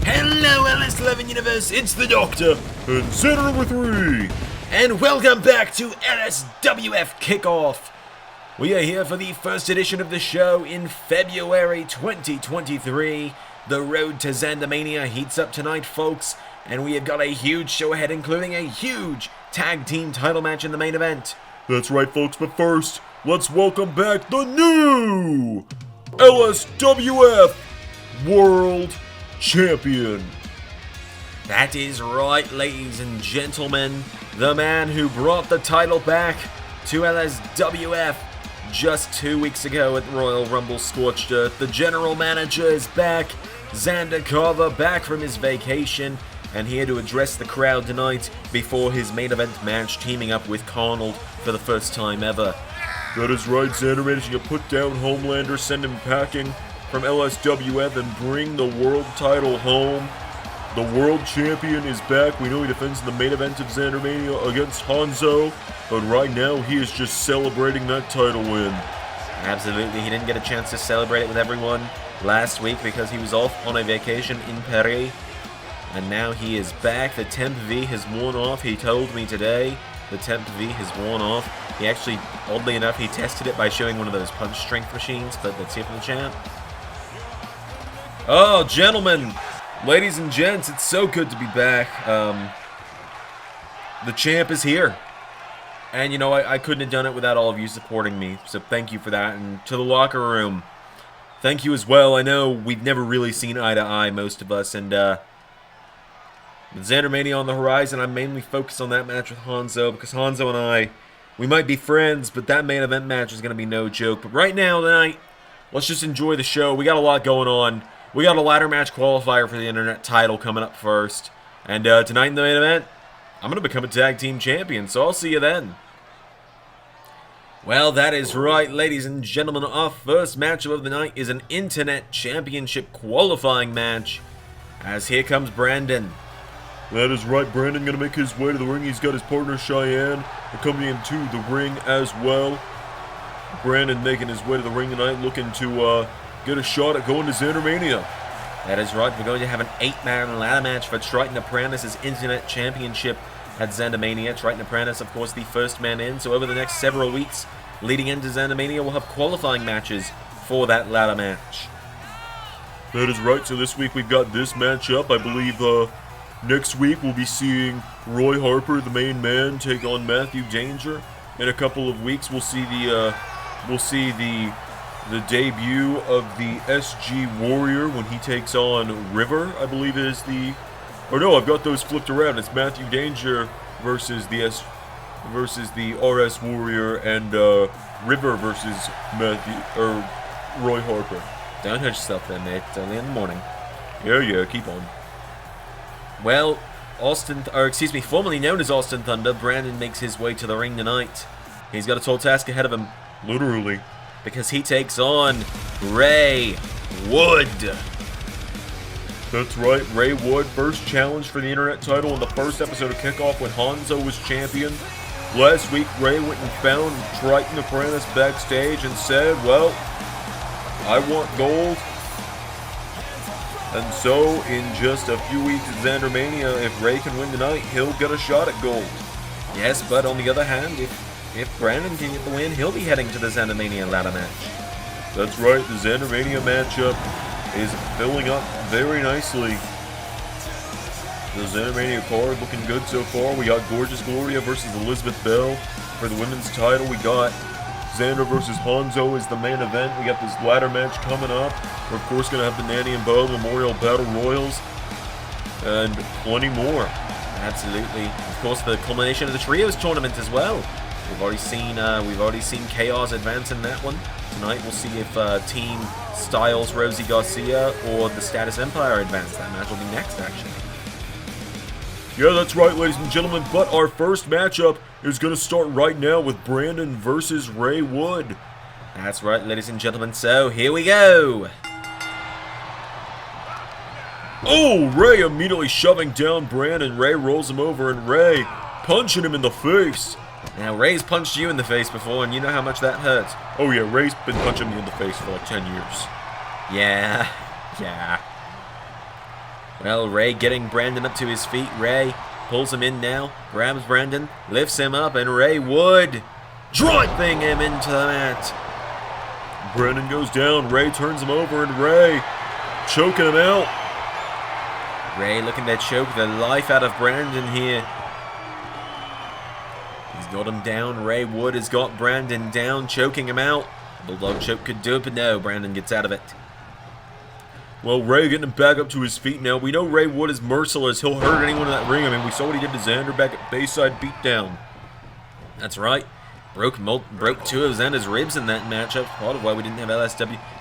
Hello LS11 Universe, it's the Doctor, and ZanderMania, and welcome back to LSWF Kickoff. We are here for the first edition of the show in February 2023. The road to ZanderMania heats up tonight, folks, and we have got a huge show ahead, including a huge tag team title match in the main event. That's right, folks, but first, let's welcome back the new LSWF World Champion. That is right, ladies and gentlemen. The man who brought the title back to LSWF just 2 weeks ago at Royal Rumble Scorched Earth. The general manager is back. Zander Carver back from his vacation and here to address the crowd tonight before his main event match, teaming up with Carnold for the first time ever. That is right, Zander managing to put down Homelander, send him packing from LSWF and bring the world title home. The world champion is back. We know he defends in the main event of ZanderMania against Hanzo, but right now he is just celebrating that title win. Absolutely, he didn't get a chance to celebrate it with everyone last week because he was off on a vacation in Paris, and now he is back. The temp V has worn off. He told me today the temp V has worn off. He actually, oddly enough, he tested it by showing one of those punch strength machines, but let's hear from the champ. Oh, gentlemen, ladies and gents, it's so good to be back. The champ is here. And, you know, I couldn't have done it without all of you supporting me, so thank you for that. And to the locker room, thank you as well. I know we've never really seen eye to eye, most of us, and with ZanderMania on the horizon, I'm mainly focused on that match with Hanzo, because Hanzo and I, we might be friends, but that main event match is going to be no joke. But right now, tonight, let's just enjoy the show. We got a lot going on. We got a ladder match qualifier for the internet title coming up first. And tonight in the main event, I'm going to become a tag team champion, so I'll see you then. Well, that is right, ladies and gentlemen. Our first matchup of the night is an Internet Championship qualifying match. As here comes Brandon. That is right, Brandon going to make his way to the ring. He's got his partner Cheyenne accompanying him to the ring as well. Brandon making his way to the ring tonight, looking to get a shot at going to ZanderMania. That is right, we're going to have an 8-man ladder match for Triton Apprentice's Internet Championship at ZanderMania. Triton Apprentice, of course, the first man in, so over the next several weeks leading into ZanderMania, we'll have qualifying matches for that ladder match. That is right, so this week we've got this matchup. I believe next week we'll be seeing Roy Harper, the main man, take on Matthew Danger. In a couple of weeks we'll see the debut of the SG Warrior when he takes on River, I believe is the... Or no, I've got those flipped around. It's Matthew Danger versus the RS Warrior, and River versus Roy Harper. Don't hurt yourself there, mate. It's early in the morning. Yeah, keep on. Well, formerly known as Austin Thunder, Brandon makes his way to the ring tonight. He's got a tall task ahead of him. Literally. Because he takes on Ray Wood. That's right, Ray Wood, first challenge for the internet title in the first episode of Kickoff when Hanzo was champion. Last week, Ray went and found Triton Apprentice backstage and said, well, I want gold. And so, in just a few weeks at ZanderMania, if Ray can win tonight, he'll get a shot at gold. Yes, but on the other hand, if Brandon can get the win, he'll be heading to the ZanderMania ladder match. That's right, the ZanderMania matchup is filling up very nicely. The ZanderMania card looking good so far. We got Gorgeous Gloria versus Elizabeth Belle for the women's title. We got Zander versus Hanzo as the main event. We got this ladder match coming up. We're of course going to have the Nanny and Bo Memorial Battle Royals and plenty more. Absolutely. Of course, the culmination of the Trios tournament as well. We've already seen Chaos advance in that one. Tonight we'll see if Team Stylez, Rosie Garcia, or the Status Empire advance. That match will be next, actually. Yeah, that's right, ladies and gentlemen, but our first matchup is going to start right now with Brandon versus Ray Wood. That's right, ladies and gentlemen, so here we go. Oh, Ray immediately shoving down Brandon. Ray rolls him over, and Ray punching him in the face. Now, Ray's punched you in the face before, and you know how much that hurts. Oh yeah, Ray's been punching me in the face for like 10 years. Yeah. Well, Ray getting Brandon up to his feet. Ray pulls him in now, grabs Brandon, lifts him up, and Ray Wood driving him into the mat. Brandon goes down, Ray turns him over, and Ray choking him out. Ray looking to choke the life out of Brandon here. He's got him down. Ray Wood has got Brandon down, choking him out. Bulldog choke could do it, but no, Brandon gets out of it. Well, Ray getting him back up to his feet now. We know Ray Wood is merciless. He'll hurt anyone in that ring. I mean, we saw what he did to Zander back at Bayside Beatdown. That's right. Broke 2 of Zander's ribs in that matchup. Part of why we didn't have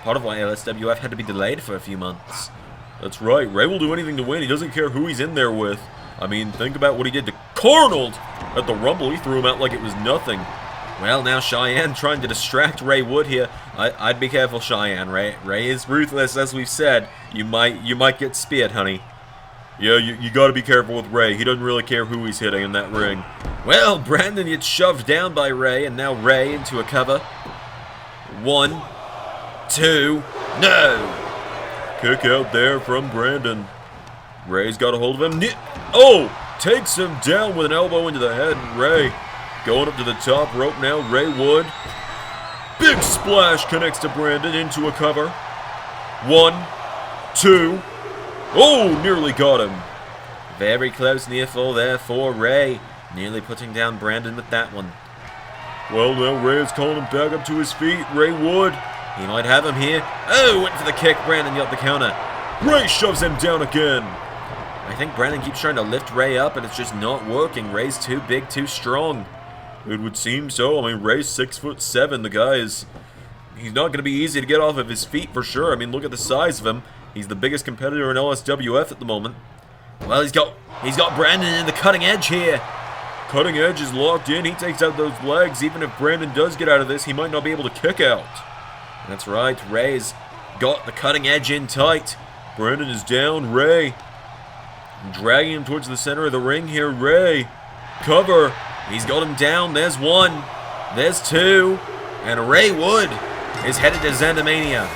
part of why LSWF had to be delayed for a few months. That's right. Ray will do anything to win. He doesn't care who he's in there with. I mean, think about what he did to Carnold at the Rumble. He threw him out like it was nothing. Well, now Cheyenne trying to distract Ray Wood here. I'd be careful, Cheyenne. Ray is ruthless, as we've said. You might get speared, honey. Yeah, you got to be careful with Ray. He doesn't really care who he's hitting in that ring. Well, Brandon gets shoved down by Ray, and now Ray into a cover. 1, 2, no! Kick out there from Brandon. Ray's got a hold of him. Oh! Takes him down with an elbow into the head. Ray going up to the top rope now. Ray Wood. Big splash connects to Brandon into a cover. 1, 2. Oh, nearly got him. Very close near fall there for Ray. Nearly putting down Brandon with that one. Well, now Ray is calling him back up to his feet. Ray Wood. He might have him here. Oh, went for the kick. Brandon got the counter. Ray shoves him down again. I think Brandon keeps trying to lift Ray up, and it's just not working. Ray's too big, too strong. It would seem so. I mean, Ray's 6'7". The guy is... He's not going to be easy to get off of his feet for sure. I mean, look at the size of him. He's the biggest competitor in LSWF at the moment. Well, he's got Brandon in the cutting edge here. Cutting edge is locked in. He takes out those legs. Even if Brandon does get out of this, he might not be able to kick out. That's right. Ray's got the cutting edge in tight. Brandon is down. Ray dragging him towards the center of the ring here. Ray. Cover. He's got him down. There's 1. There's 2. And Ray Wood is headed to ZanderMania.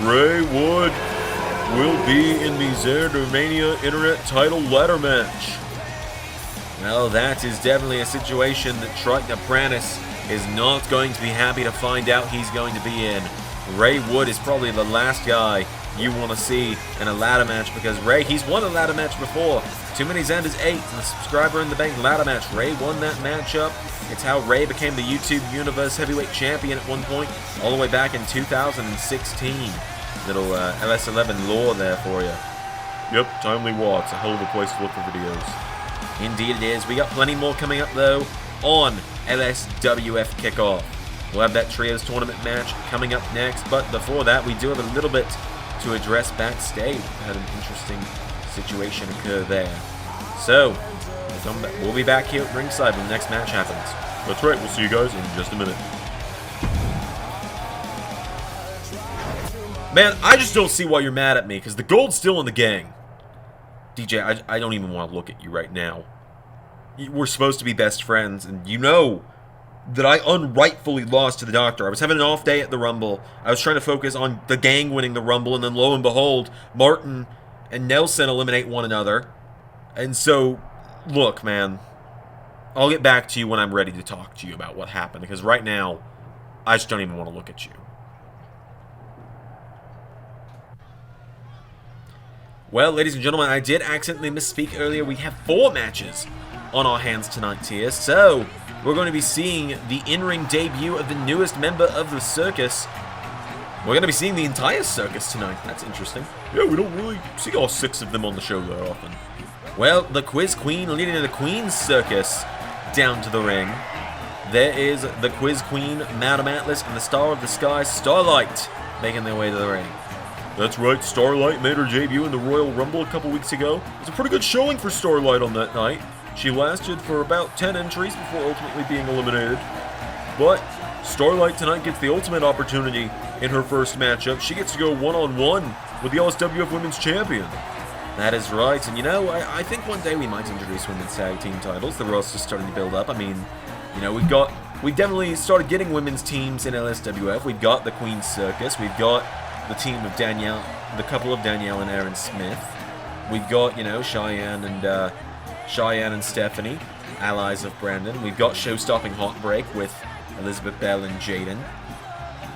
Ray Wood will be in the ZanderMania Internet title ladder match. Well, that is definitely a situation that Triton Apprentice is not going to be happy to find out he's going to be in. Ray Wood is probably the last guy you want to see in a ladder match, because Ray, he's won a ladder match before. Too Many Xanders 8 and the Subscriber in the Bank ladder match. Ray won that matchup. It's how Ray became the YouTube Universe Heavyweight Champion at one point, all the way back in 2016. Little LS11 lore there for you. Yep, Timely Watts, a hell of a place to look for videos. Indeed it is. We got plenty more coming up, though, on LSWF Kickoff. We'll have that Trios Tournament match coming up next, but before that, we do have a little bit to address backstage. We had an interesting situation occur there. So, we'll be back here at ringside when the next match happens. That's right, we'll see you guys in just a minute. Man, I just don't see why you're mad at me, because the gold's still in the gang. DJ, I don't even want to look at you right now. We're supposed to be best friends, and you know that I unrightfully lost to the Doctor. I was having an off day at the Rumble. I was trying to focus on the gang winning the Rumble, and then lo and behold, Martin and Nelson eliminate one another. And so, look, man, I'll get back to you when I'm ready to talk to you about what happened, because right now, I just don't even want to look at you. Well, ladies and gentlemen, I did accidentally misspeak earlier. We have 4 matches on our hands tonight here. So, we're going to be seeing the in-ring debut of the newest member of the Circus. We're going to be seeing the entire Circus tonight. That's interesting. Yeah, we don't really see all 6 of them on the show that often. Well, the Quiz Queen leading to the Queen's Circus down to the ring. There is the Quiz Queen, Madam Atlas, and the Star of the Sky, Starlight, making their way to the ring. That's right, Starlight made her debut in the Royal Rumble a couple weeks ago. It was a pretty good showing for Starlight on that night. She lasted for about 10 entries before ultimately being eliminated. But Starlight tonight gets the ultimate opportunity in her first matchup. She gets to go one-on-one with the LSWF Women's Champion. That is right, and you know, I think one day we might introduce women's tag team titles. The roster's starting to build up. I mean, you know, we've definitely started getting women's teams in LSWF. We've got the Queen's Circus. We've got the team of Danielle the couple of Danielle and Aaron Smith. We've got, you know, Cheyenne and Stephanie, allies of Brandon. We've got show-stopping Heartbreak with Elizabeth Belle and Jaden.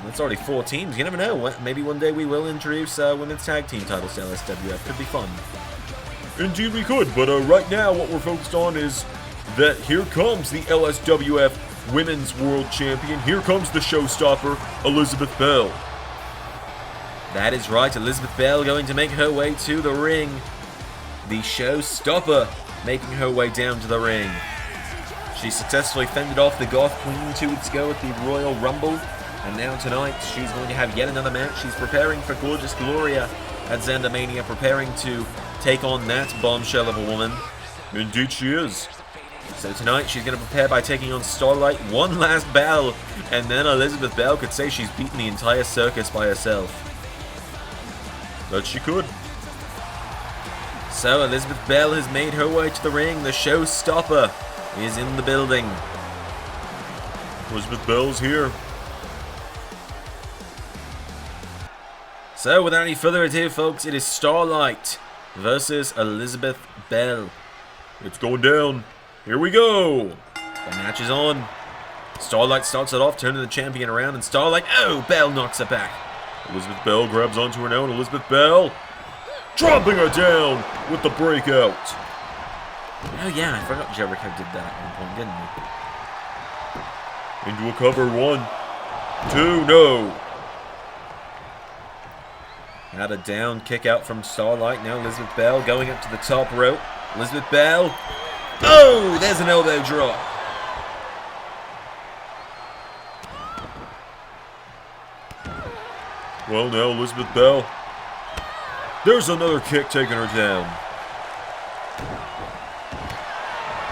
That's already 4 teams. You never know. Maybe one day we will introduce women's tag team titles to LSWF. Could be fun. Indeed we could, but right now what we're focused on is that here comes the LSWF Women's World Champion. Here comes the showstopper, Elizabeth Belle. That is right. Elizabeth Belle going to make her way to the ring. The showstopper making her way down to the ring. She successfully fended off the Goth Queen 2 weeks ago at the Royal Rumble. And now tonight, she's going to have yet another match. She's preparing for Gorgeous Gloria at ZanderMania, preparing to take on that bombshell of a woman. Indeed she is. So tonight, she's going to prepare by taking on Starlight, one last battle, and then Elizabeth Belle could say she's beaten the entire circus by herself. That she could. So Elizabeth Belle has made her way to the ring. The showstopper is in the building. Elizabeth Belle's here. So, without any further ado, folks, it is Starlight versus Elizabeth Belle. It's going down. Here we go. The match is on. Starlight starts it off, turning the champion around, and Starlight, oh, Belle knocks it back. Elizabeth Belle grabs onto her now, and Elizabeth Belle dropping her down with the breakout. Oh yeah, I forgot Jericho did that at one point, didn't he? Into a cover, 1, 2, no. Had a down kick out from Starlight. Now Elizabeth Belle going up to the top rope. Elizabeth Belle. Oh, there's an elbow drop. Well, now Elizabeth Belle. There's another kick taking her down.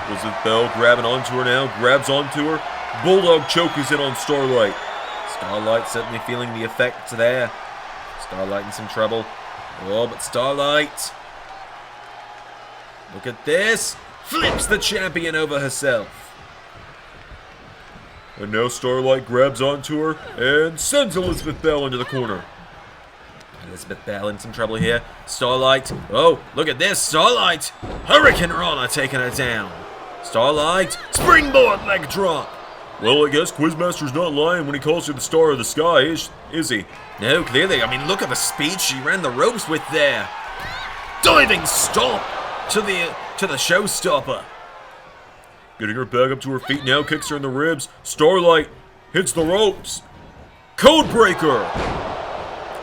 Elizabeth Belle grabbing onto her now. Grabs onto her. Bulldog choke is in on Starlight. Starlight certainly feeling the effects there. Starlight in some trouble. Oh, but Starlight. Look at this. Flips the champion over herself. And now Starlight grabs onto her and sends Elizabeth Belle into the corner. Elizabeth Belle in some trouble here. Starlight. Oh, look at this. Starlight. Hurricane Rana taking her down. Starlight. Springboard leg drop. Well, I guess Quizmaster's not lying when he calls her the star of the sky, is he? No, clearly. I mean, look at the speed she ran the ropes with there. Diving stop to the showstopper. Getting her back up to her feet now, kicks her in the ribs. Starlight hits the ropes. Codebreaker.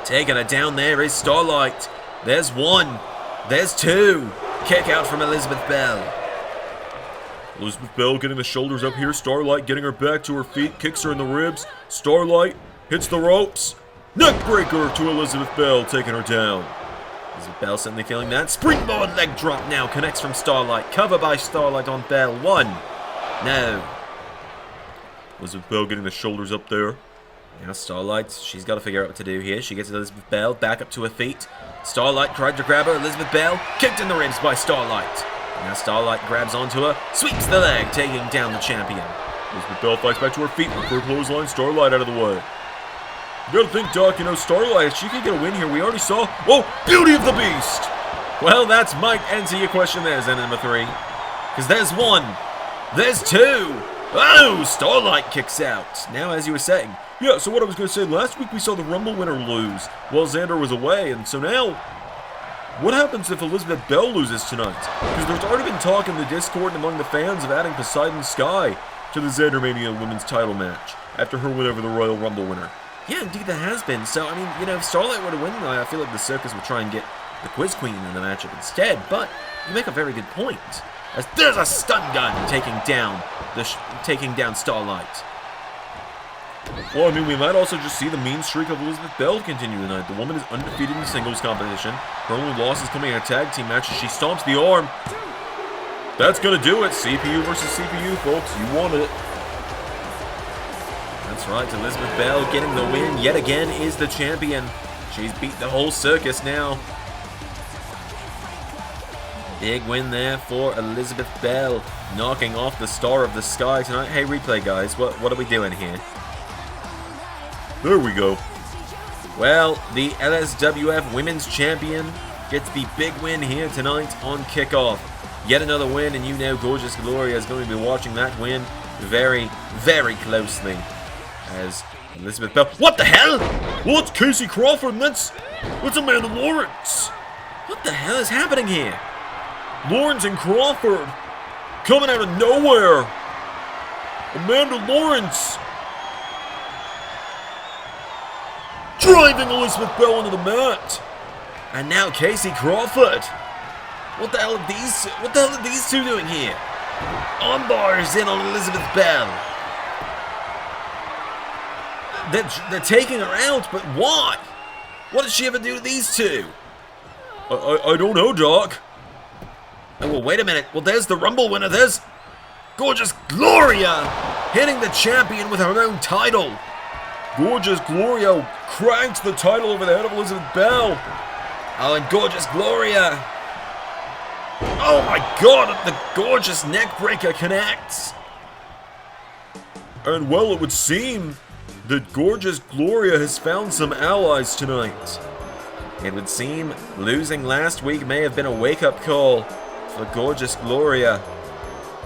Taking her down there is Starlight. There's 1. There's 2. Kick out from Elizabeth Belle. Elizabeth Belle getting the shoulders up here. Starlight getting her back to her feet. Kicks her in the ribs. Starlight hits the ropes. Neckbreaker to Elizabeth Belle, taking her down. Elizabeth Belle certainly feeling that. Springboard leg drop now. Connects from Starlight. Cover by Starlight on Belle. 1. No. Elizabeth Belle getting the shoulders up there. Now Starlight, she's got to figure out what to do here. She gets Elizabeth Belle back up to her feet. Starlight tried to grab her. Elizabeth Belle kicked in the ribs by Starlight. Now Starlight grabs onto her, sweeps the leg, taking down the champion. Elizabeth Belle fights back to her feet with her clothesline. Starlight out of the way. You gotta think, Doc, you know, Starlight, if she could get a win here, we already saw. Whoa, Beauty of the Beast! Well, that's might answer your question there, Zen number 3. Because there's 1. There's 2. Oh, Starlight kicks out. Now, as you were saying. Yeah, so what I was going to say, last week we saw the Rumble winner lose while Zander was away, and so now, what happens if Elizabeth Belle loses tonight? Because there's already been talk in the Discord and among the fans of adding Poseidon Sky to the ZanderMania women's title match after her win over the Royal Rumble winner. Yeah, indeed there has been. So, I mean, you know, if Starlight were to win, I feel like the Circus would try and get the Quiz Queen in the matchup instead, but you make a very good point. As there's a stun gun taking down Starlight. Well, I mean, we might also just see the mean streak of Elizabeth Belle continue tonight. The woman is undefeated in the singles competition. Her only loss is coming in a tag team match as she stomps the arm. That's going to do it. CPU versus CPU, folks. You wanted it. That's right. Elizabeth Belle getting the win yet again is the champion. She's beat the whole circus now. Big win there for Elizabeth Belle, knocking off the star of the sky tonight. Hey, replay guys, what are we doing here? There we go. Well, the LSWF Women's Champion gets the big win here tonight on Kickoff. Yet another win, and you know Gorgeous Gloria is going to be watching that win very, very closely. As Elizabeth Belle... What the hell? Well, it's Casey Crawford, and that's Amanda Lawrence. What the hell is happening here? Lawrence and Crawford coming out of nowhere. Amanda Lawrence driving Elizabeth Belle into the mat. And now Casey Crawford. What the hell are these two doing here? On bars in on Elizabeth Belle. They're taking her out, but why? What did she ever do to these two? I don't know, Doc. Oh, well, wait a minute. Well, there's the Rumble winner. There's Gorgeous Gloria hitting the champion with her own title. Gorgeous Gloria cranks the title over the head of Elizabeth Belle. Oh, and Gorgeous Gloria. Oh my God, the gorgeous neckbreaker connects. And well, it would seem that Gorgeous Gloria has found some allies tonight. It would seem losing last week may have been a wake-up call for Gorgeous Gloria,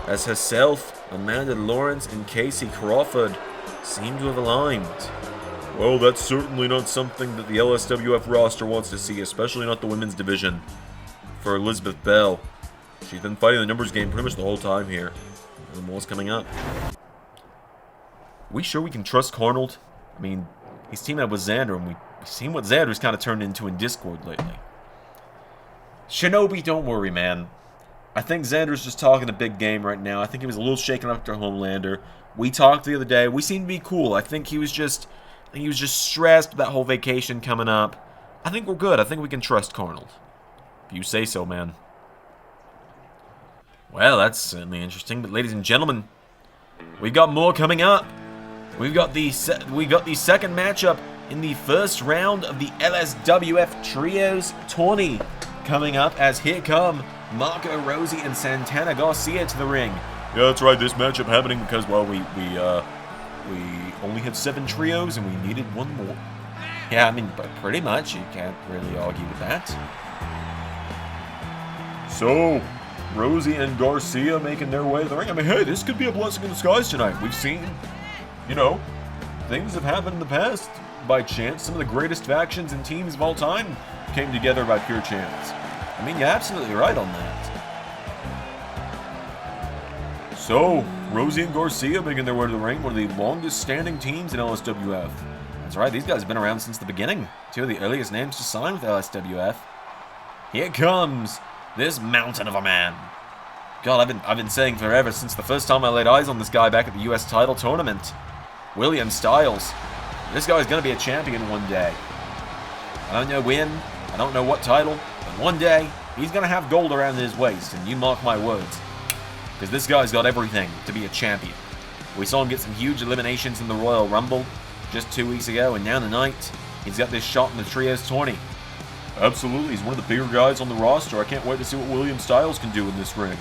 as herself, Amanda Lawrence, and Casey Crawford seem to have aligned. Well, that's certainly not something that the LSWF roster wants to see, especially not the women's division. For Elizabeth Belle, she's been fighting the numbers game pretty much the whole time here. And what's coming up? We sure we can trust Carnold? I mean, he's teamed up with Zander, and we've seen what Zander's kind of turned into in Discord lately. Shinobi, don't worry, man. I think Zander's just talking a big game right now. I think he was a little shaken up to Homelander. We talked the other day. We seemed to be cool. I think he was just stressed with that whole vacation coming up. I think we're good. I think we can trust Carnold. If you say so, man. Well, that's certainly interesting. But ladies and gentlemen, we've got more coming up. We've got the second matchup in the first round of the LSWF Trios Tourney coming up, as here come Marko Rossi and Santana Garcia to the ring. Yeah, that's right. This matchup happening because, well, we only had 7 trios and we needed one more. Yeah, I mean, but pretty much. You can't really argue with that. So, Rossi and Garcia making their way to the ring. I mean, hey, this could be a blessing in disguise tonight. We've seen, you know, things have happened in the past by chance. Some of the greatest factions and teams of all time came together by pure chance. I mean, you're absolutely right on that. So, Rossi and Garcia making their way to the ring, one of the longest standing teams in LSWF. That's right, these guys have been around since the beginning. 2 of the earliest names to sign with LSWF. Here comes this mountain of a man. God, I've been saying forever since the first time I laid eyes on this guy back at the US title tournament. William Stylez. This guy's gonna be a champion one day. I don't know when, I don't know what title, but one day he's gonna have gold around his waist, and you mark my words. Because this guy's got everything to be a champion. We saw him get some huge eliminations in the Royal Rumble just 2 weeks ago, and now tonight, he's got this shot in the Trios Tourney. Absolutely, he's one of the bigger guys on the roster. I can't wait to see what William Stylez can do in this ring.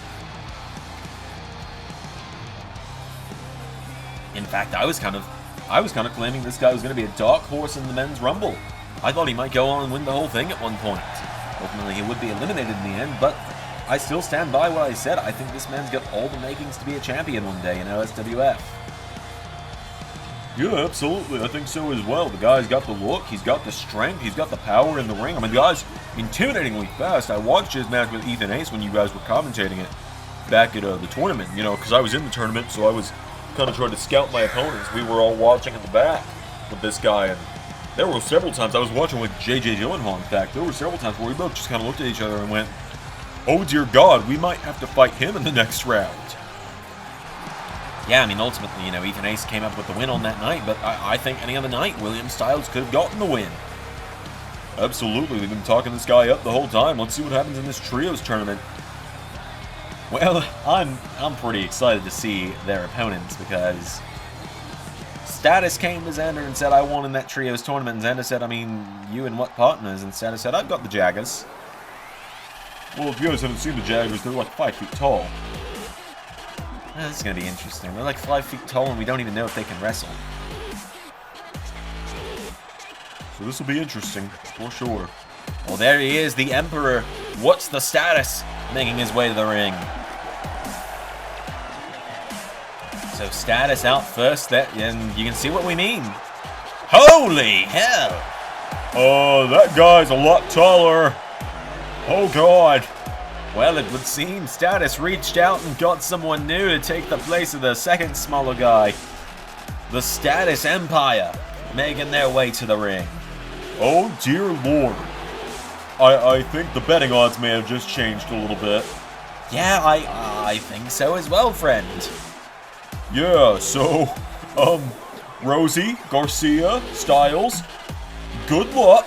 In fact, I was kind of claiming this guy was going to be a dark horse in the men's Rumble. I thought he might go on and win the whole thing at one point. Ultimately, he would be eliminated in the end, but I still stand by what I said. I think this man's got all the makings to be a champion one day in LSWF. Yeah, absolutely. I think so as well. The guy's got the look, he's got the strength, he's got the power in the ring. I mean, the guy's intimidatingly fast. I watched his match with Ethan Ace when you guys were commentating it back at the tournament, you know, because I was in the tournament, so I was kind of trying to scout my opponents. We were all watching in the back with this guy, and there were several times I was watching with JJ Gyllenhaal. In fact, there were several times where we both just kind of looked at each other and went, oh dear God, we might have to fight him in the next round. Yeah, I mean, ultimately, you know, Ethan Ace came up with the win on that night, but I think any other night, William Stylez could have gotten the win. Absolutely, they've been talking this guy up the whole time. Let's see what happens in this Trios tournament. Well, I'm pretty excited to see their opponents, because Status came to Zander and said, I won in that Trios tournament, and Zander said, I mean, you and what partners? And Status said, I've got the Jaggers. Well, if you guys haven't seen the Jaggers, they're like 5 feet tall. This is going to be interesting. They're like 5 feet tall, and we don't even know if they can wrestle. So this will be interesting, for sure. Well, there he is, the Emperor. What's the status? Making his way to the ring. So status out first, and you can see what we mean. Holy hell! Oh, that guy's a lot taller. Oh, God. Well, it would seem Status reached out and got someone new to take the place of the second smaller guy. The Status Empire making their way to the ring. Oh, dear Lord. I think the betting odds may have just changed a little bit. Yeah, I think so as well, friend. Yeah, so, Rosie, Garcia, Stylez, good luck.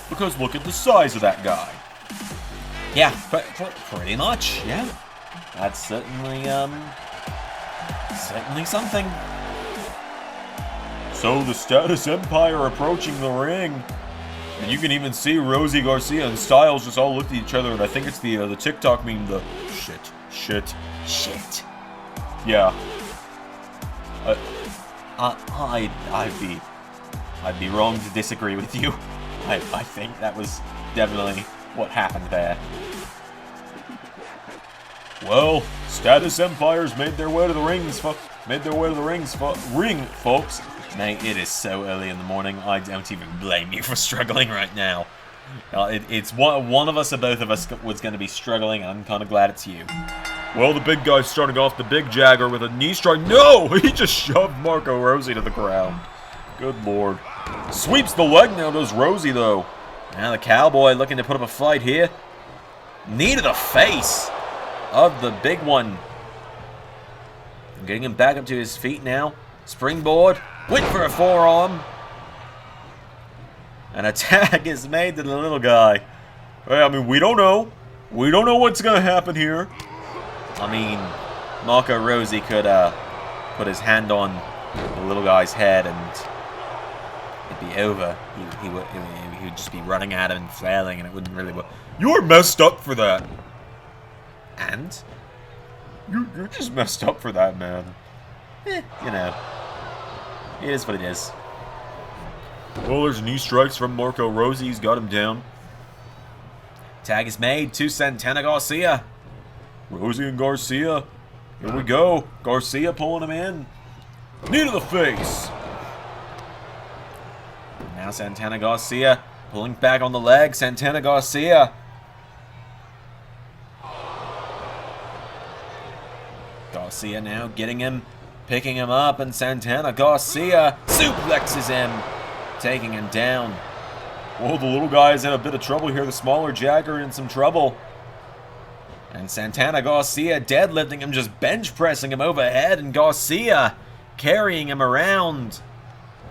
Because look at the size of that guy. Yeah, pretty much, yeah. That's certainly something. So the Status Empire approaching the ring. And you can even see Rosie, Garcia, and Stylez just all look at each other, and I think it's the TikTok meme, the shit. Yeah. I'd be wrong to disagree with you. I think that was definitely what happened there. Well, Status Empires made their way to the rings, folks. Mate, it is so early in the morning. I don't even blame you for struggling right now. It's one of us or both of us was going to be struggling, and I'm kind of glad it's you. Well, the big guy's starting off, the big Jagger with a knee strike. No! He just shoved Marko Rossi to the ground. Good Lord. Sweeps the leg now, does Rosie, though. Now the Cowboy looking to put up a fight here. Knee to the face of the big one. Getting him back up to his feet now. Springboard. Went for a forearm. An attack is made to the little guy. Hey, I mean, we don't know. We don't know what's going to happen here. I mean, Marko Rossi could put his hand on the little guy's head and it'd be over. He would just be running at him and flailing, and it wouldn't really work. You're messed up for that. And? You're just messed up for that, man. You know. It is what it is. Well, there's knee strikes from Marko Rossi. He's got him down. Tag is made to Santana Garcia. Rosie and Garcia. Here we go. Garcia pulling him in. Knee to the face. Now Santana Garcia pulling back on the leg. Santana Garcia. Garcia now getting him, picking him up, and Santana Garcia suplexes him, taking him down. Well, the little guy is in a bit of trouble here. The smaller Jagger in some trouble. And Santana Garcia deadlifting him, just bench pressing him overhead, and Garcia carrying him around.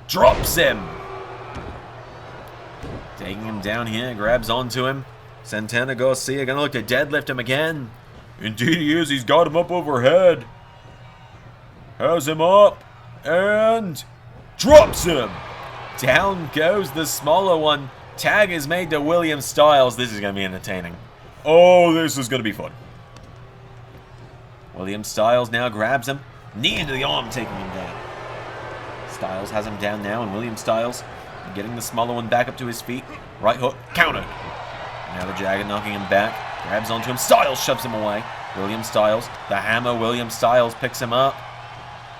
Drops him. Taking him down here, grabs onto him. Santana Garcia gonna look to deadlift him again. Indeed he is. He's got him up overhead. Has him up. And drops him. Down goes the smaller one. Tag is made to William Stylez. This is going to be entertaining. Oh, this is going to be fun. William Stylez now grabs him. Knee into the arm, taking him down. Stylez has him down now, and William Stylez getting the smaller one back up to his feet. Right hook, countered. Now the Jagger knocking him back. Grabs onto him. Stylez shoves him away. William Stylez, the hammer. William Stylez picks him up.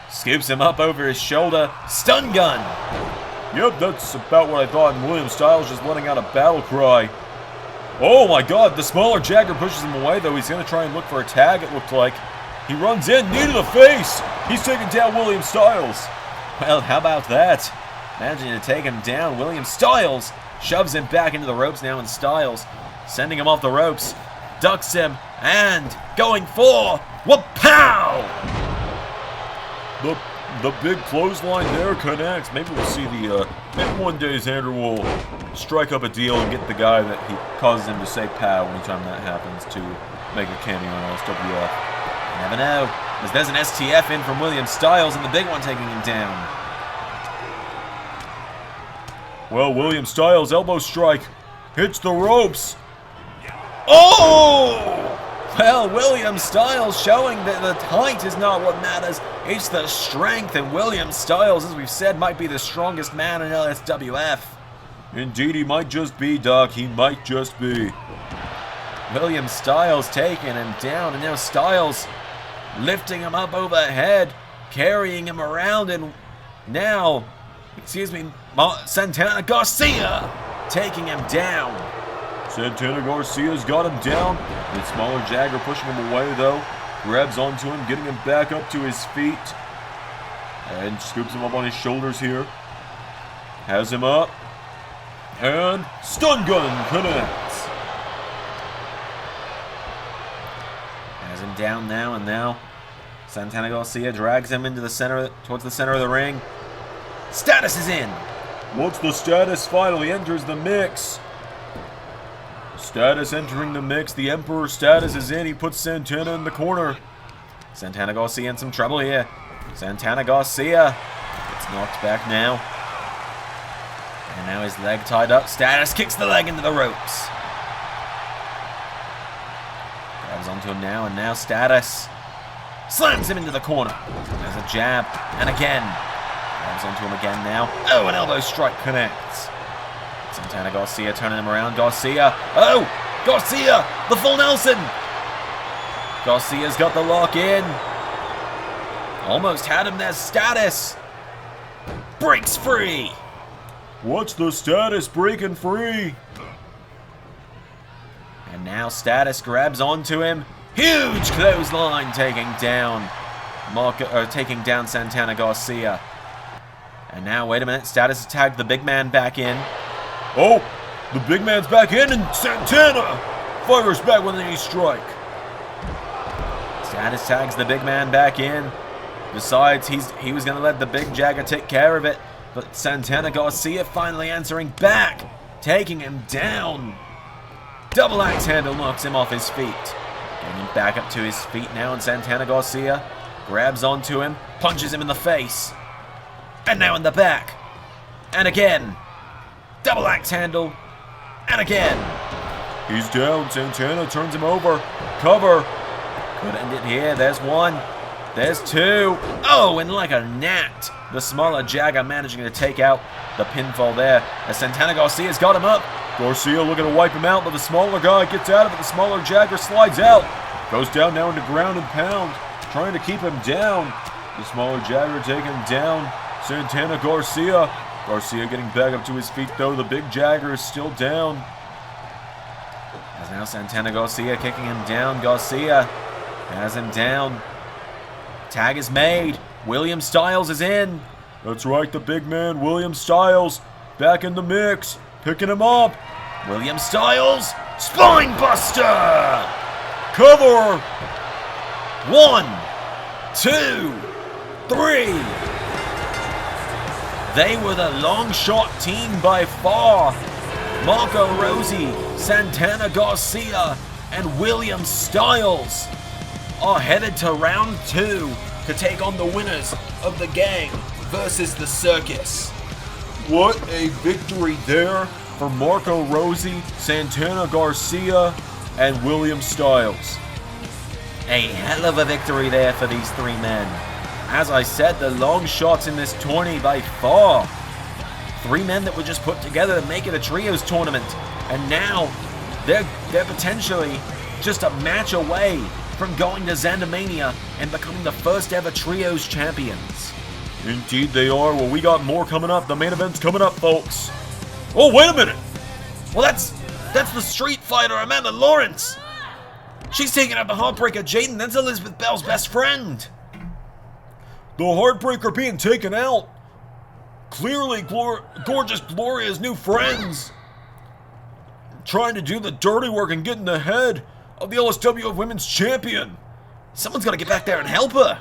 Scoops him up over his shoulder. Stun gun. Yep, that's about what I thought. And William Stylez just letting out a battle cry. Oh my God, the smaller Jagger pushes him away, though. He's going to try and look for a tag, it looked like. He runs in, knee to the face. He's taking down William Stylez. Well, how about that? Managing to take him down. William Stylez shoves him back into the ropes now, and Stylez sending him off the ropes. Ducks him, and going for wha-pow! The big clothesline there connects. Maybe we'll see the, maybe one day Zander will strike up a deal and get the guy that he causes him to say pow anytime that happens to make a cameo on LSWF. You never know, because there's an STF in from William Stylez and the big one taking him down. Well, William Stylez elbow strike hits the ropes. Oh! Well, William Stylez showing that the height is not what matters, it's the strength, and William Stylez, as we've said, might be the strongest man in LSWF. Indeed, he might just be, Doc. He might just be. William Stylez taking him down, and now Stylez lifting him up overhead, carrying him around, and now, Santana Garcia taking him down. Santana Garcia's got him down. The smaller Jagger pushing him away, though. Grabs onto him, getting him back up to his feet. And scoops him up on his shoulders here. Has him up. And stun gun connects. Has him down now, and now Santana Garcia drags him into the center, towards the center of the ring. Status is in. Once the Status finally enters the mix. Status entering the mix. The Emperor Status is in. He puts Santana in the corner. Santana Garcia in some trouble here. Santana Garcia gets knocked back now. And now his leg tied up. Status kicks the leg into the ropes. Grabs onto him now, and now Status slams him into the corner. There's a jab, and again. Grabs onto him again now. Oh, an elbow strike connects. Santana Garcia turning him around. Garcia. Oh! Garcia! The full Nelson! Garcia's got the lock in. Almost had him there. Status breaks free. What's the Status breaking free? And now Status grabs onto him. Huge clothesline taking down taking down Santana Garcia. And now, wait a minute. Status has tagged the big man back in. Oh, the big man's back in, and Santana fires back with a knee strike. Status tags the big man back in. Besides, he was going to let the big Jagger take care of it, but Santana Garcia finally answering back, taking him down. Double axe handle knocks him off his feet. Getting him back up to his feet now, and Santana Garcia grabs onto him, punches him in the face, and now in the back, and again. Double axe handle, and again. He's down. Santana turns him over. Cover. Could end it here. There's one. There's two. Oh, and like a gnat, the smaller Jagger managing to take out the pinfall there. As Santana Garcia's got him up. Garcia looking to wipe him out, but the smaller guy gets out of it. The smaller Jagger slides out. Goes down now into ground and pound, trying to keep him down. The smaller Jagger taking him down. Santana Garcia. Garcia getting back up to his feet, though. The big Jagger is still down. As now Santana Garcia kicking him down. Garcia has him down. Tag is made. William Stylez is in. That's right, the big man, William Stylez, back in the mix. Picking him up. William Stylez. Spine buster. Cover. 1, 2, 3. They were the long shot team by far. Marko Rossi, Santana Garcia, and William Stylez are headed to round 2 to take on the winners of the Gang versus the Circus. What a victory there for Marko Rossi, Santana Garcia, and William Stylez. A hell of a victory there for these three men. As I said, the long shots in this tourney by far. Three men that were just put together to make it a trios tournament. And now, they're potentially just a match away from going to ZanderMania and becoming the first ever trios champions. Indeed they are. Well, we got more coming up. The main event's coming up, folks. Oh, wait a minute. Well, that's the Street Fighter, Amanda Lawrence. She's taking out the Heartbreaker, Jaden. That's Elizabeth Belle's best friend. The Heartbreaker being taken out. Clearly, Gorgeous Gloria's new friends. Trying to do the dirty work and get in the head of the LSWF Women's Champion. Someone's got to get back there and help her.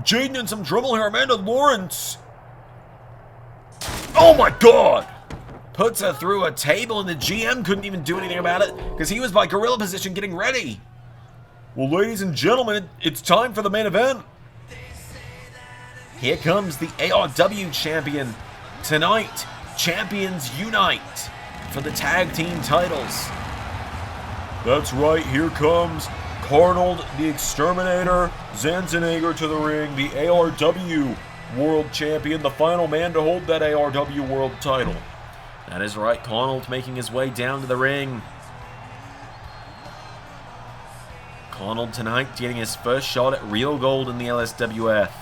Jaden in some trouble here. Amanda Lawrence. Oh my god. Puts her through a table, and the GM couldn't even do anything about it because he was by gorilla position getting ready. Well, ladies and gentlemen, it's time for the main event. Here comes the ARW champion. Tonight, champions unite for the tag team titles. That's right, here comes Carnold the Exterminator Zandzenegger to the ring, the ARW World Champion, the final man to hold that ARW World title. That is right, Carnold making his way down to the ring. Carnold tonight getting his first shot at real gold in the LSWF.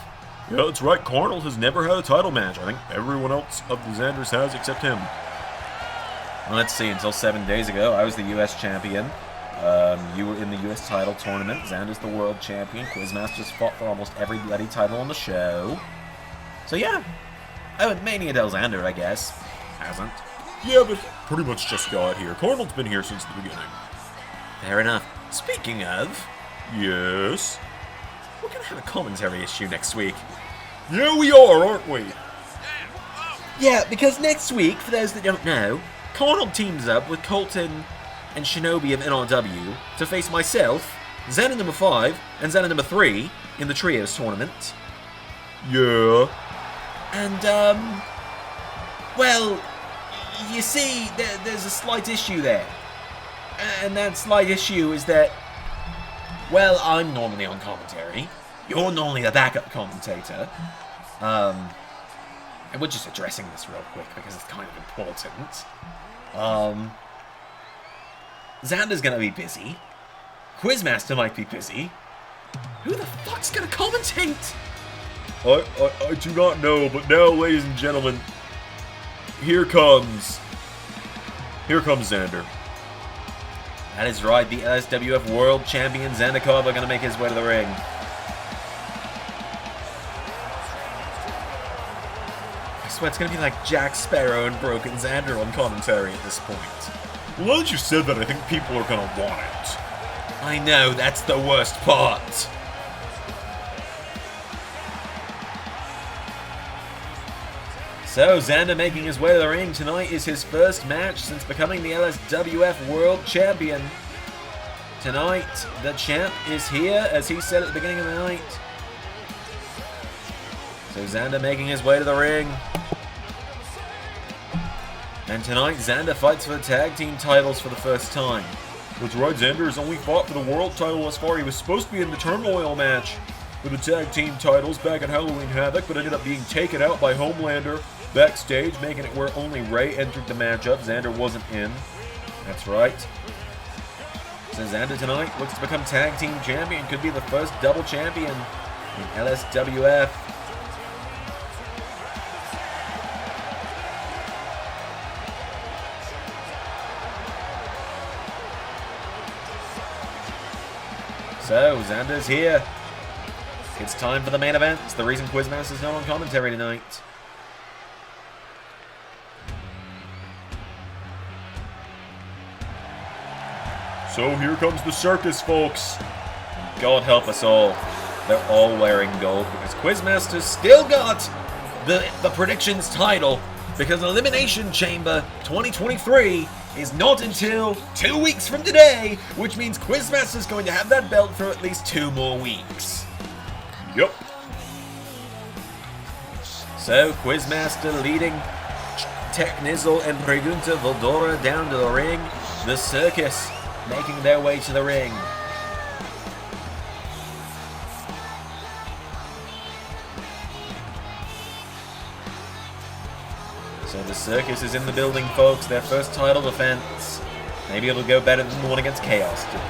Yeah, that's right, Carnold has never had a title match. I think everyone else of the Zanders has except him. Well, let's see, until 7 days ago, I was the US champion. You were in the US title tournament. Zander's the world champion. Quizmaster's fought for almost every bloody title on the show. So yeah. Oh, Mania Del Zander, I guess. Hasn't. Yeah, but pretty much just got here. Carnold's been here since the beginning. Fair enough. Speaking of... Yes? We're gonna have a commentary issue next week. Yeah, we are, aren't we? Yeah, because next week, for those that don't know, Carnold teams up with Colton and Shinobi of NRW to face myself, Zander number 5, and Zander number 3 in the Trios tournament. Yeah. And, well, you see, there's a slight issue there. And that slight issue is that, well, I'm normally on commentary. You're normally the backup commentator. And we're just addressing this real quick because it's kind of important. Zander's gonna be busy. Quizmaster might be busy. Who the fuck's gonna commentate? I do not know, but now, ladies and gentlemen, here comes Zander. That is right, the LSWF World Champion Zander Carver gonna make his way to the ring. I swear it's gonna be like Jack Sparrow and Broken Zander on commentary at this point. Well, now that you said that, I think people are gonna want it. I know, that's the worst part. So, Zander making his way to the ring tonight is his first match since becoming the LSWF World Champion. Tonight, the champ is here, as he said at the beginning of the night. So, Zander making his way to the ring. And tonight, Zander fights for the tag team titles for the first time. That's right, Zander has only fought for the world title thus far. He was supposed to be in the Turmoil match for the tag team titles back at Halloween Havoc, but ended up being taken out by Homelander backstage, making it where only Ray entered the matchup. Zander wasn't in. That's right. So Zander tonight looks to become tag team champion. Could be the first double champion in LSWF. So, Zander's here. It's time for the main event. It's the reason Quizmaster's not on commentary tonight. So here comes the circus, folks. God help us all. They're all wearing gold because Quizmaster's still got the predictions title because Elimination Chamber 2023 is not until 2 weeks from today, which means Quizmaster's going to have that belt for at least 2 more weeks. Yep. So, Quizmaster leading Tech Nizzle and Pregunta Voldora down to the ring. The Circus making their way to the ring. So the Circus is in the building, folks. Their first title defense. Maybe it'll go better than the one against Chaos did.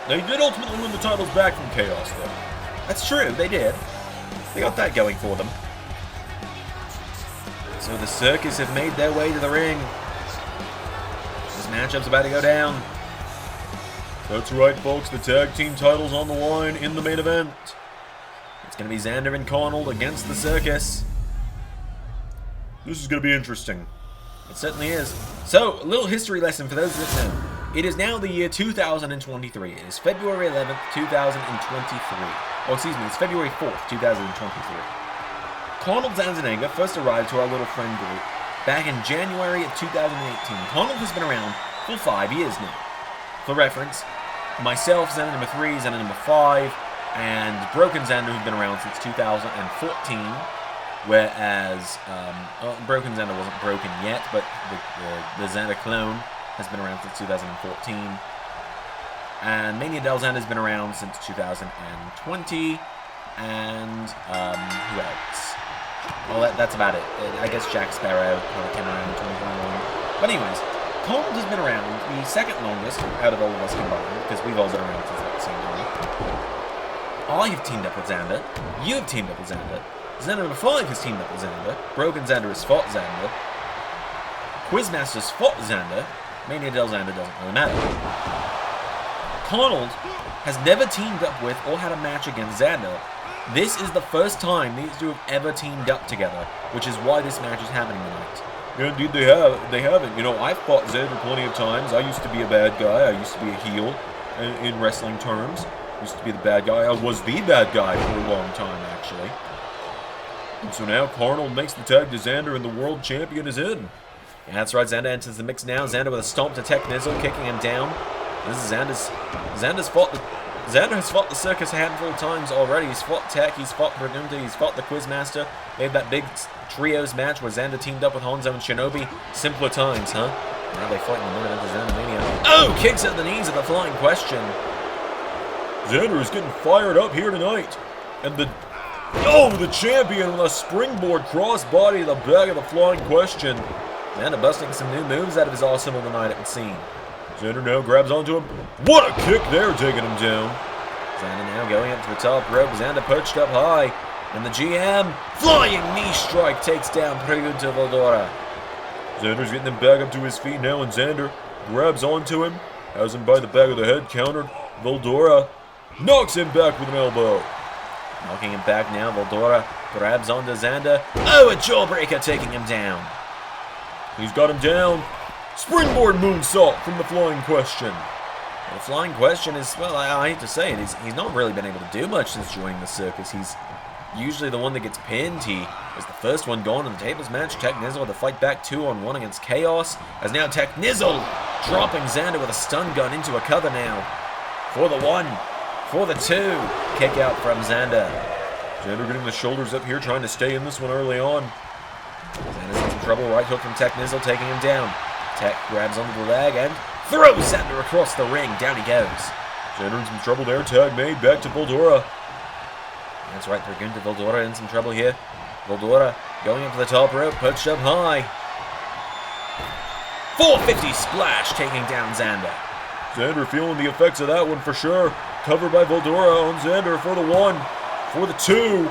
They did ultimately win the titles back from Chaos, though. That's true, they did. They got that going for them. So the Circus have made their way to the ring. This matchup's about to go down. That's right, folks. The tag team title's on the line in the main event. It's going to be Zander and Carnold against the Circus. This is going to be interesting. It certainly is. So, a little history lesson for those that know. It is now the year 2023. It is February 11th, 2023. Oh, excuse me, it's February 4th, 2023. Carnold Zandzenegger first arrived to our little friend group back in January of 2018. Carnold has been around for 5 years now. For reference, myself, Zander number 3, Zander number 5, and Broken Zander who've been around since 2014. Whereas Broken Zander wasn't broken yet, but the Zander clone has been around since 2014. And Mania Del Zander's been around since 2020. And who else? Well, that's about it. I guess Jack Sparrow probably came around in 2021. But anyways, Carnold has been around the second longest out of all of us combined, because we've all been around since at the same time. I have teamed up with Zander. You have teamed up with Zander. Zander number 5 has teamed up with Zander. Broken Zander has fought Zander. Quizmaster's fought Zander. Mania Del Zander doesn't really matter. Carnold has never teamed up with or had a match against Zander. This is the first time these two have ever teamed up together, which is why this match is happening tonight. Yeah, indeed they have. They haven't. You know, I've fought Zander plenty of times. I used to be a bad guy. I used to be a heel in wrestling terms. I used to be the bad guy. I was the bad guy for a long time, actually. And so now Carnold makes the tag to Zander, and the world champion is in. Yeah, that's right. Zander enters the mix now. Zander with a stomp to tech Nizzle, kicking him down. This is Zander's fought Zander has fought the Circus a handful of times already. He's fought Tech, he's fought Pregunta, he's fought the Quizmaster. They had that big trios match where Zander teamed up with Hanzo and Shinobi. Simpler times, huh? Now they fight in the main event of ZanderMania. Oh! Kicks at the knees of the Flying Question. Zander is getting fired up here tonight. And the champion with a springboard crossbody to the back of the Flying Question. Zander busting some new moves out of his arsenal tonight, it would seem. Zander now grabs onto him. What a kick there, taking him down. Zander now going up to the top rope. Zander perched up high. And the GM, flying knee strike, takes down Pregunta Voldora. Zander's getting him back up to his feet now, and Zander grabs onto him. Has him by the back of the head, countered. Voldora knocks him back with an elbow. Knocking him back now, Voldora grabs onto Zander. Oh, a jawbreaker taking him down. He's got him down. Springboard moonsault from the Flying Question. The Flying Question is, well, I hate to say it, he's not really been able to do much since joining the Circus. He's usually the one that gets pinned. He is the first one gone in the tables match. Tech Nizzle with a fight back 2-on-1 against Chaos. As now Tech Nizzle dropping Zander with a stun gun into a cover now. For the 1, for the 2. Kick out from Zander. Zander getting the shoulders up here, trying to stay in this one early on. Zander's in some trouble. Right hook from Tech Nizzle, taking him down. Tech grabs onto the leg and throws Zander across the ring. Down he goes. Zander in some trouble there. Tag made. Back to Voldora. That's right. They're going to Voldora in some trouble here. Voldora going up to the top rope. Perched up high. 450 splash taking down Zander. Zander feeling the effects of that one for sure. Covered by Voldora on Zander for the 1. For the 2.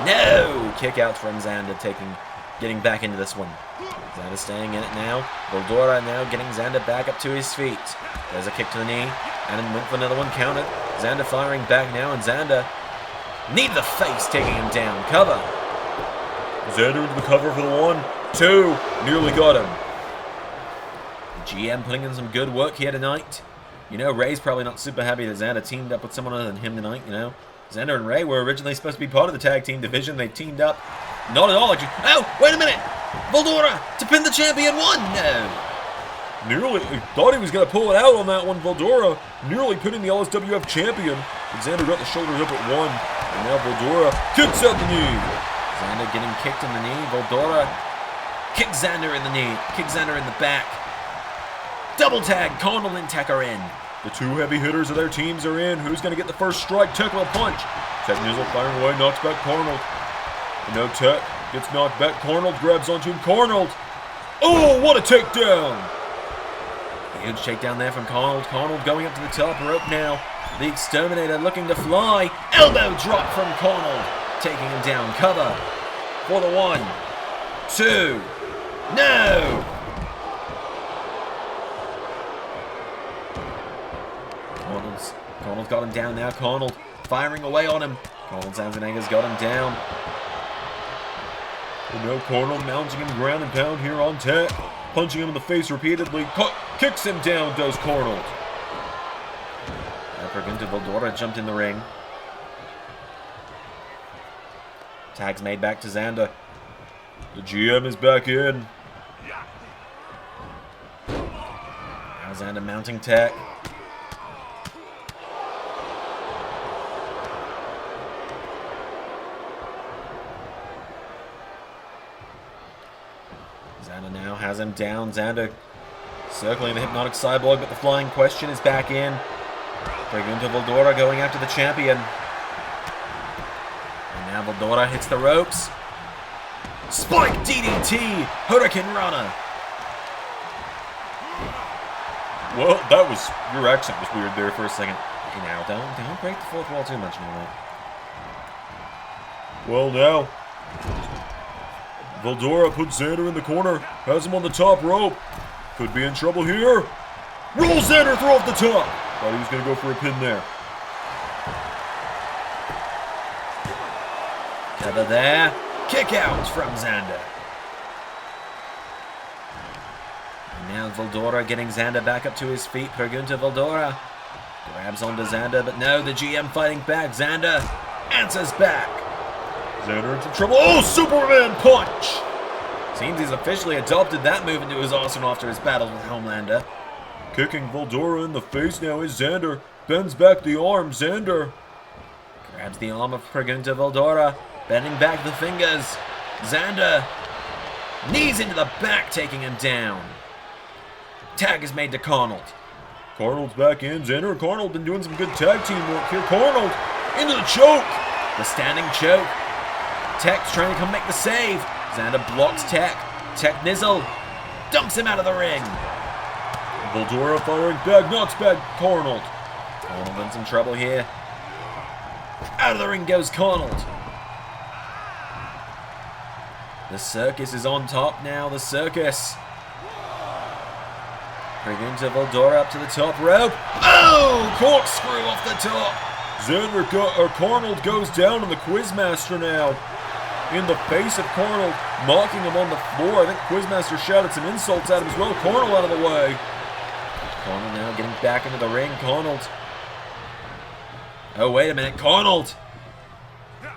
No! Kick out from Zander getting back into this one. Zander staying in it now. Voldora now getting Zander back up to his feet. There's a kick to the knee. And then went for another one, counted. Zander firing back now, and Zander knee to the face, taking him down. Cover. Zander into the cover for the 1, 2. Nearly got him. GM putting in some good work here tonight. You know, Ray's probably not super happy that Zander teamed up with someone other than him tonight, you know. Zander and Ray were originally supposed to be part of the tag team division. They teamed up. Not at all, actually. Oh, wait a minute! Voldora to pin the champion 1! No! Nearly, thought he was going to pull it out on that one. Voldora nearly pinning the LSWF champion. And Zander got the shoulders up at 1. And now Voldora kicks out the knee. Zander getting kicked in the knee. Voldora kicks Zander in the knee. Kicks Zander in the back. Double tag. Carnold and Tech are in. The 2 heavy hitters of their teams are in. Who's going to get the first strike? Tech will punch. Tech Nizzle firing away, knocks back Carnold. And now Tech gets knocked back. Carnold grabs onto him. Carnold. Oh, what a takedown! Huge takedown there from Carnold. Carnold going up to the top rope now. The Exterminator looking to fly. Elbow drop from Carnold. Taking him down. Cover. For the 1, 2. No! Carnold's got him down now. Carnold firing away on him. Carnold Zandzenegger's got him down. And now Carnold mounting him ground and pound here on Tech. Punching him in the face repeatedly. Kicks him down, does Carnold. Pregunta Voldora jumped in the ring. Tags made back to Zander. The GM is back in. Now Zander mounting Tech. Zander now has him down. Zander circling the Hypnotic Cyborg, but the Flying Question is back in. Pregunta Voldora going after the champion. And now Voldora hits the ropes. Spike DDT! Hurricane Rana! Well, your accent was weird there for a second. Hey now, don't break the fourth wall too much now. Well, now, Voldora puts Zander in the corner, has him on the top rope. Could be in trouble here. Roll Zander, throw off the top. Thought he was going to go for a pin there. Cover there. Kick out from Zander. And now Voldora getting Zander back up to his feet. Pregunta Voldora grabs onto Zander, but no, the GM fighting back. Zander answers back. Zander in some trouble. Oh, Superman punch! Seems he's officially adopted that move into his arsenal after his battle with Homelander. Kicking Voldora in the face now is Zander. Bends back the arm. Zander grabs the arm of Pregunta Voldora, bending back the fingers. Zander knees into the back, taking him down. Tag is made to Carnold. Carnold's back in. Zander and Carnold been doing some good tag team work here. Carnold into the choke. The standing choke. Tech's trying to come make the save. Zander blocks Tech. Tech Nizzle dumps him out of the ring. Voldora firing back, knocks back Carnold. Carnold in some trouble here. Out of the ring goes Carnold. The Circus is on top now. The Circus. Pregunta Voldora up to the top rope. Oh! Corkscrew off the top. Carnold goes down on the Quizmaster now. In the face of Carnold, mocking him on the floor. I think Quizmaster shouted some insults at him as well. Carnold out of the way. Carnold now getting back into the ring. Carnold. Oh, wait a minute. Carnold.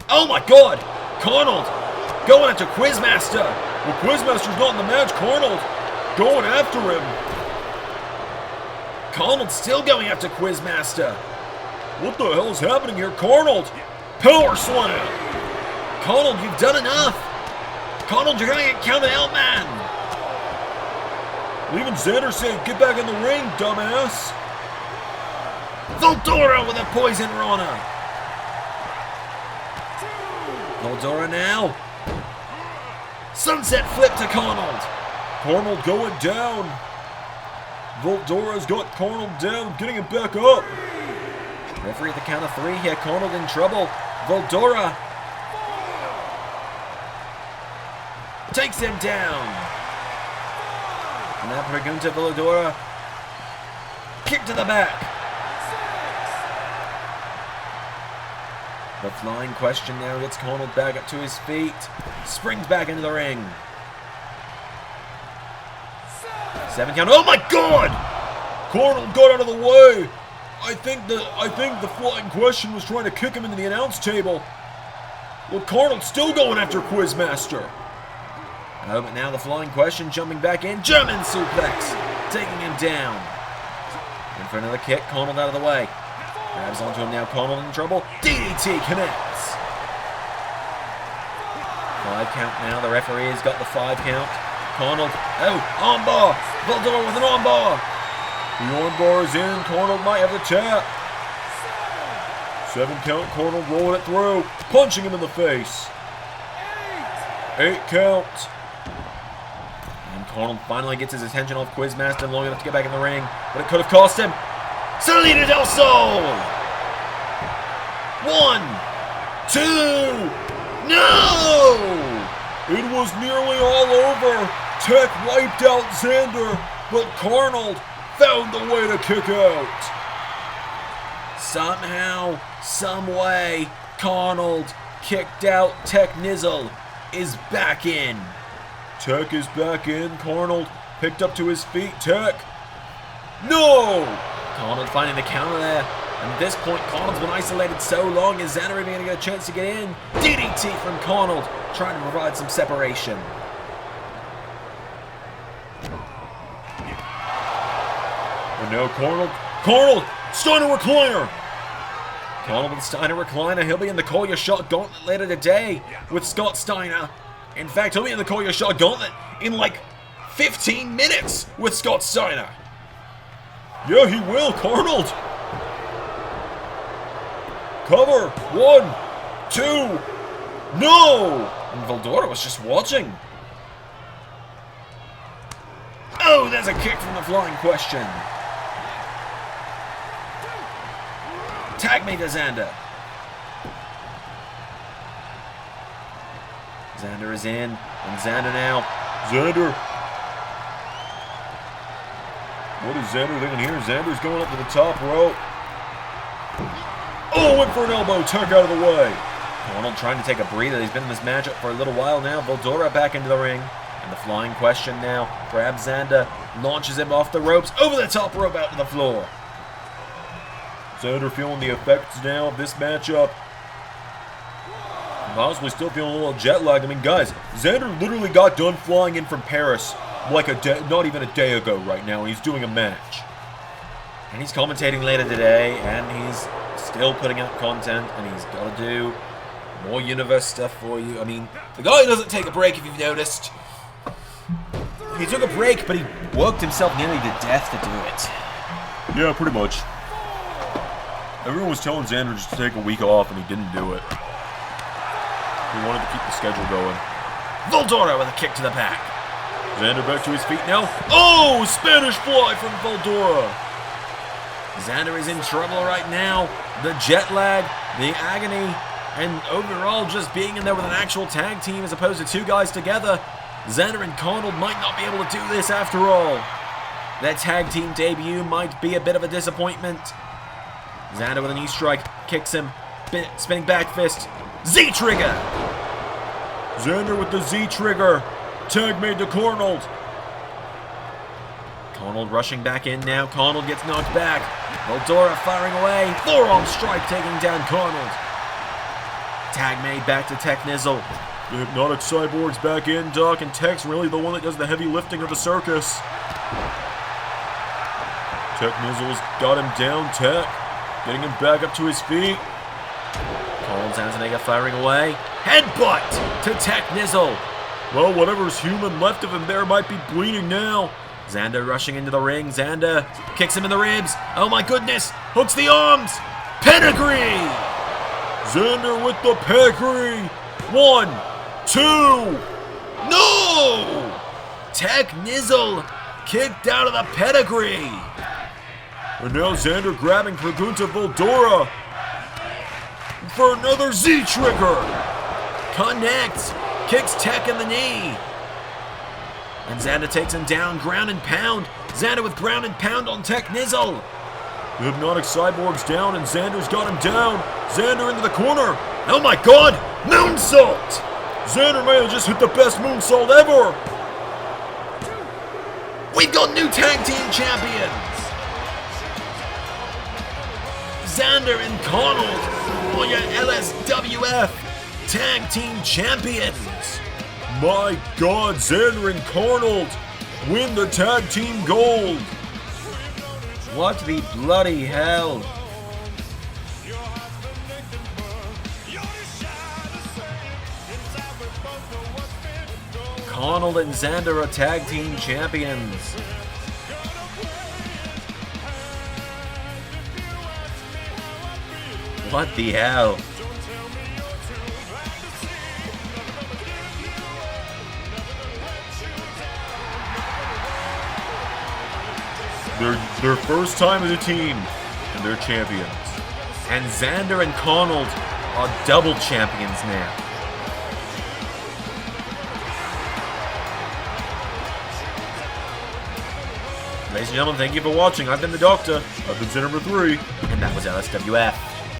Oh, my God. Carnold going after Quizmaster. Well, Quizmaster's not in the match. Carnold going after him. Carnold still going after Quizmaster. What the hell is happening here? Carnold. Power slam. Carnold, you've done enough. Carnold, you're going to get counted out, man. Even Zander saying, get back in the ring, dumbass. Voldora with a poison Rana. Voldora now. Sunset flip to Carnold. Carnold going down. Voldora's got Carnold down, getting him back up. Referee at the count of three here. Carnold in trouble. Voldora takes him down. And now Pregunta Voldora. Kick to the back. The flying question now gets Carnold back up to his feet. Springs back into the ring. 7 count. Oh my God! Carnold got out of the way. I think the flying question was trying to kick him into the announce table. Well, Carnold's still going after Quizmaster. Oh, but now the flying question jumping back in. German suplex, taking him down. In for another kick. Carnold out of the way. Grabs onto him now. Carnold in trouble. DDT connects. 5 count now. The referee has got the 5 count. Carnold. Oh, armbar. Voldora with an armbar. The armbar is in. Carnold might have the tap. 7 count. Carnold rolling it through. Punching him in the face. 8 count. And Carnold finally gets his attention off Quizmaster long enough to get back in the ring. But it could have cost him. Salida del Sol! 1, 2, no! It was nearly all over. Tech wiped out Zander, but Carnold found the way to kick out. Somehow, some way, Carnold kicked out. Tech Nizzle is back in. Tech is back in. Carnold picked up to his feet. Tech. No! Carnold finding the counter there. And at this point, Carnold's been isolated so long. Is Zander even going to get a chance to get in? DDT from Carnold, trying to provide some separation. And now Carnold, Steiner recliner. Carnold and Steiner recliner. He'll be in the Call Your Shot Gauntlet later today with Scott Steiner. In fact, he'll be in the Call Your Shot Gauntlet in like 15 minutes with Scott Steiner. Yeah, he will, Carnold. Cover. 1, 2. No! And Voldora was just watching. Oh, there's a kick from the Flying Question. Tag made to Zander. Zander is in, and Zander now. Zander. What is Zander thinking here? Zander's going up to the top rope. Oh, went for an elbow, tuck out of the way. Carnold trying to take a breather. He's been in this matchup for a little while now. Voldora back into the ring. And the Flying Question now grabs Zander, launches him off the ropes, over the top rope out to the floor. Zander feeling the effects now of this matchup. Possibly still feeling a little jet lag. I mean, guys, Zander literally got done flying in from Paris like not even a day ago right now, and he's doing a match. And he's commentating later today, and he's still putting out content, and he's got to do more universe stuff for you. I mean, the guy doesn't take a break, if you've noticed. He took a break, but he worked himself nearly to death to do it. Yeah, pretty much. Everyone was telling Zander just to take a week off, and he didn't do it. He wanted to keep the schedule going. Voldora with a kick to the back. Zander back to his feet now. Oh, Spanish fly from Voldora. Zander is in trouble right now. The jet lag, the agony, and overall just being in there with an actual tag team as opposed to two guys together. Zander and Carnold might not be able to do this after all. Their tag team debut might be a bit of a disappointment. Zander with a knee strike, kicks him, spinning back fist, Z-trigger! Zander with the Z-trigger, tag made to Carnold. Carnold rushing back in now, Carnold gets knocked back. Voldora firing away, forearm strike taking down Carnold. Tag made back to Tech Nizzle. The Hypnotic Cyborg's back in, Doc, and Tech's really the one that does the heavy lifting of the circus. Tech Nizzle's got him down, Tech. Getting him back up to his feet. Carnold Zandzenegger firing away. Headbutt to Tech Nizzle. Well, whatever's human left of him there might be bleeding now. Zander rushing into the ring. Zander kicks him in the ribs. Oh my goodness. Hooks the arms. Pedigree. Zander with the pedigree. 1, 2. No! Tech Nizzle kicked out of the pedigree. And now Zander grabbing Pregunta Voldora for another Z-trigger. Connects. Kicks Tech in the knee. And Zander takes him down, ground and pound. Zander with ground and pound on Tech Nizzle. The Hypnotic Cyborg's down and Zander's got him down. Zander into the corner. Oh my god! Moonsault! Zander may have just hit the best moonsault ever. We've got new tag team champions. Zander and Carnold are your LSWF tag team champions. My God, Zander and Carnold win the tag team gold. What the bloody hell? Carnold and Zander are tag team champions. What the hell? Their first time as a team, and they're champions. And Zander and Carnold are double champions now. Ladies and gentlemen, thank you for watching. I've been the Doctor. I've been Zander number 3. And that was LSWF.